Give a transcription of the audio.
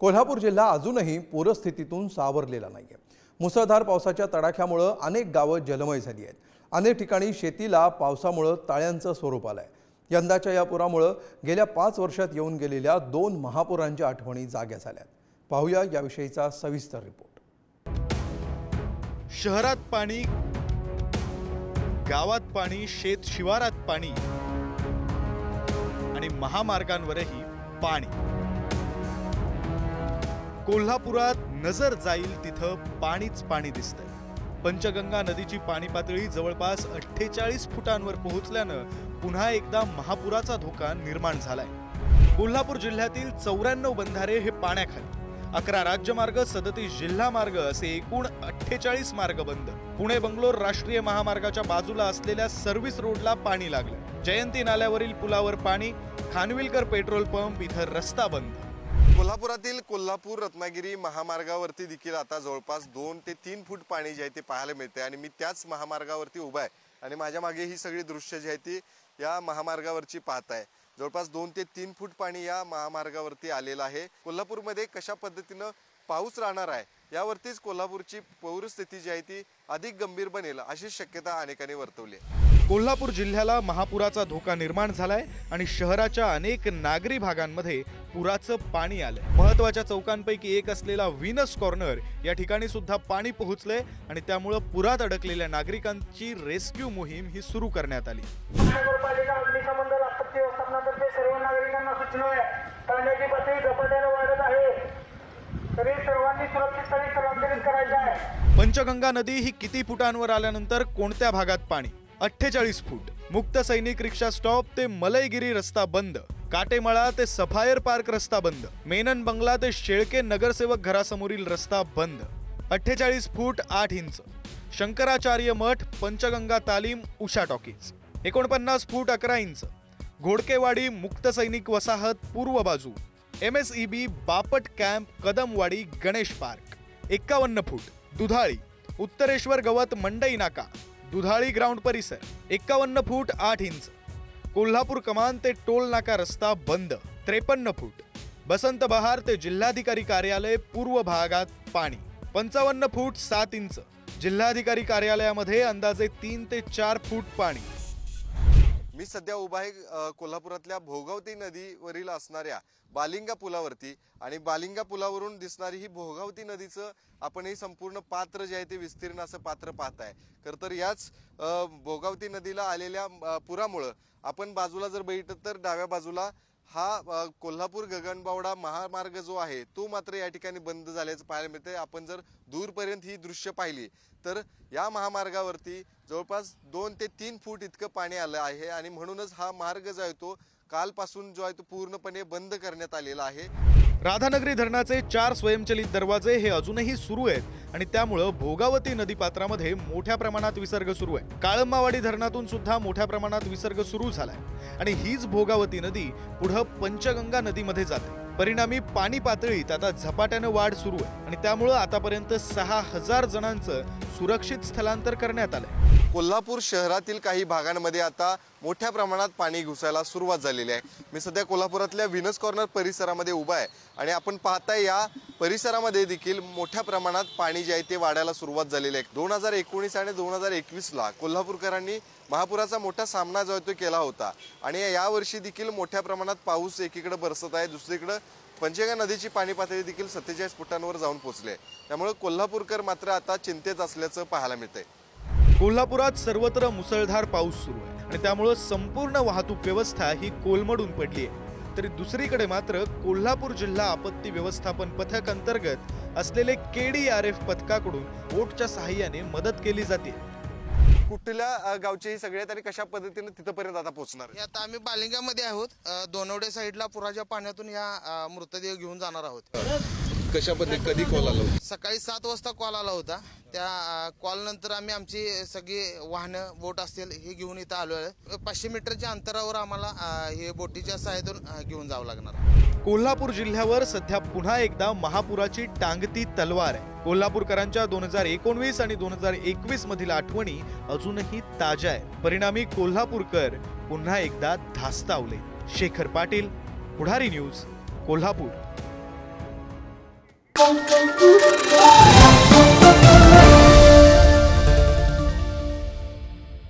कोल्हापूर जिल्हा अजूनही पूरस्थितीतून सावरलेला नाहीये। मुसळधार पावसाच्या तडाख्यामुळे अनेक गावं जलमय झाली आहेत। अनेक ठिकाणी शेतीला पावसामुळे तळ्यांचं स्वरूप आलंय। यंदाच्या या पुरामुळे गेल्या 5 वर्षात येऊन गेलेल्या 2 महापुरांच्या आठवणी जाग्या झाल्यात। पाहूया याविषयीचा सविस्तर रिपोर्ट। शहरात पाणी, गावात पाणी, शेत शिवारात पाणी आणि महामार्गांवरही पाणी। कोल्हापुरात नजर जाईल तिथं पाणीच पाणी दिसतंय। पंचगंगा नदीची पाणी पातळी जवळपास 48 फुटांवर पोहोचल्यानं पुन्हा एकदा महापुराचा धोका निर्माण झालाय। कोल्हापूर जिल्ह्यातील 94 बंधारे हे पाण्याखाली, 11 राज्यमार्ग, 37 जिल्हा मार्ग असे एकूण 48 मार्ग बंद। पुणे बंगलोर राष्ट्रीय महामार्गाच्या बाजूला असलेल्या सर्व्हिस रोडला पाणी लागलं। जयंती नाल्यावरील पुलावर पाणी, खानविलकर पेट्रोल पंप इथं रस्ता बंद। कोल्हापुरातील कोल्हापूर रत्नागिरी महामार्गावरती देखील आता जवळपास 2 ते 3 फूट पाणी जे आहे ते पाहायला मिळते आणि मी त्याच महामार्गावरती उभा आहे आणि माझ्या मागे ही सगळी दृश्य जी आहे ती या महामार्गावरची पाहत आहे। जवळपास 2 ते 3 फूट पाणी या महामार्गावरती आलेलं आहे। कोल्हापूरमध्ये कशा पद्धतीनं पाऊस राहणार आहे यावरतीच कोल्हापूरची पूरस्थिती जी आहे ती अधिक गंभीर बनेल अशी शक्यता अनेकांनी वर्तवली आहे। कोल्हापूर जिल्ह्याला महापुराचा धोका निर्माण झालाय आणि शहराच्या अनेक नागरी भागांमध्ये पुराचं पाणी आलंय। महत्त्वाच्या चौकांपैकी एक असलेला व्हीनस कॉर्नर या ठिकाणी सुद्धा पाणी पोहोचलंय आणि त्यामुळे पुरात अडकलेल्या नागरिकांची रेस्क्यू मोहीम ही सुरू करण्यात आली। नगरपालिका अग्निशमन आपत्ती व्यवस्थापनातर्फे सर्व नागरिकांना सूचना आहे, पाण्याची पातळी झपाट्याने वाढत आहे, तरी सर्वांनी सुरक्षित स्थळी स्थलांतरित करायचं आहे। पंचगंगा नदी ही किती फुटांवर आल्यानंतर कोणत्या भागात पाणी? 48 फूट। मुक्त सैनिक रिक्षा स्टॉप ते मलईगिरी रस्ता बंद, काटेमाळा ते सफायर पार्क रस्ता बंद, मेनन बंगला ते शेळके नगरसेवक घरासमोरील रस्ता बंद। 48 फूट 8 इंच। शंकराचार्य मठ, पंचगंगा तालीम, उषा टॉकीज 49 फूट 11 इंच। घोडकेवाडी मुक्त सैनिक वसाहत पूर्व बाजू, MSEB Bapat camp, Kadamwadi, Ganesh park 51 फूट। दुधाळी, उत्तरेश्वर गवत, मंडई नाका, दुधाळी ग्राउंड परिसर 51 फूट 8 इंच। कोल्हापूर कमान ते टोल नाका रस्ता बंद 53 फूट। बसंत बहार ते जिल्हाधिकारी कार्यालय पूर्व भागात पाणी 55 फूट 7 इंच। जिल्हाधिकारी कार्यालयामध्ये अंदाजे 3 ते 4 फूट पाणी। मी सध्या उभा आहे कोल्हापुरातल्या भोगावती नदीवरील असणाऱ्या बालिंगा पुलावरती आणि बालिंगा पुलावरून दिसणारी ही भोगावती नदीचं आपण हे संपूर्ण पात्र जे आहे ते विस्तीर्ण असं पात्र पाहताय। खरं तर याच भोगावती नदीला आलेल्या पुरामुळे आपण बाजूला जर बघितलं तर डाव्या बाजूला हा कोल्हापूर गगनबावडा महामार्ग जो आहे तो मात्र या ठिकाणी बंद झाल्याचं पाहायला मिळतंय। आपण जर दूरपर्यंत ही दृश्य पाहिली तर या महामार्गावरती जवळपास 2 ते 3 फूट इतकं पाणी आलं आहे आणि म्हणूनच हा मार्ग जो आहे तो कालपासून जो आहे तो पूर्णपणे बंद करण्यात आलेला आहे। राधानगरी धरणाचे 4 स्वयंचलित दरवाजे हे अजूनही सुरू आहेत आणि त्यामुळे भोगावती नदीपात्रामध्ये मोठ्या प्रमाणात विसर्ग सुरू आहे। काळंबावाडी धरणातून सुद्धा मोठ्या प्रमाणात विसर्ग सुरू झालाय आणि हीच भोगावती नदी पुढे पंचगंगा नदीमध्ये जाते। परिणामी पाणी पातळीत आता झपाट्याने वाढ सुरू आहे आणि त्यामुळे आतापर्यंत 6000 जणांचं सुरक्षित स्थलांतर करण्यात आलंय। कोल्हापूर शहरातील काही भागांमध्ये आता मोठ्या प्रमाणात पाणी घुसायला सुरुवात झालेली आहे। मी सध्या कोल्हापुरातल्या व्हीनस कॉर्नर परिसरामध्ये उभा आहे आणि आपण पाहताय या परिसरामध्ये देखील मोठ्या प्रमाणात पाणी जे आहे ते वाढायला सुरुवात झालेली आहे। 2019 आणि 2021 ला कोल्हापूरकरांनी महापुराचा मोठा सामना जो आहे तो केला होता आणि यावर्षी देखील मोठ्या प्रमाणात पाऊस एकीकडे बरसत आहे, दुसरीकडे पंचगंगा नदीची पाणी पातळी देखील 47 फुटांवर जाऊन पोहोचली आहे। त्यामुळे कोल्हापूरकर मात्र आता चिंतेत असल्याचं पाहायला मिळतंय। कोल्हापुरात सर्वत्र मुसळधार पाऊस सुरू आहे आणि त्यामुळे संपूर्ण वाहतूक व्यवस्था ही कोलमडून पडली आहे। तरी दुसरीकडे मात्र कोल्हापूर जिल्हा आपत्ती व्यवस्थापन पथक अंतर्गत असलेले KDRF पथकाकडून बोटच्या सहाय्याने मदत केली जाते। कुठल्या गावचे सगळ्यात आणि कशा पद्धतीने तिथपर्यंत आता पोहोचणार? आता आम्ही बालिंगामध्ये आहोत। दोनवडे साईडला पुराच्या पाण्यातून या मृतदेह घेऊन जाणार आहोत। कशा पद्धती कधी कॉल आला? सकाळी 7 वाजता कॉल आला होता। त्या कॉल नंतर आम्ही आमची सगळी वाहनं बोट असतील हे घेऊन इथं आलो आहे। 500 मीटरच्या अंतरावर आम्हाला हे बोटीच्या सहाय्यातून घेऊन जावं लागणार। कोल्हापूर जिल्ह्यावर सध्या पुन्हा एकदा महापुराची टांगती तलवार आहे। कोल्हापूरकरांच्या 2019 आणि 2021 मधील आठवणी अजूनही ताज्या आहेत। परिणामी कोल्हापूरकर पुन्हा एकदा धास्तावले। शेखर पाटील, पुढारी न्यूज, कोल्हापूर। Thank you.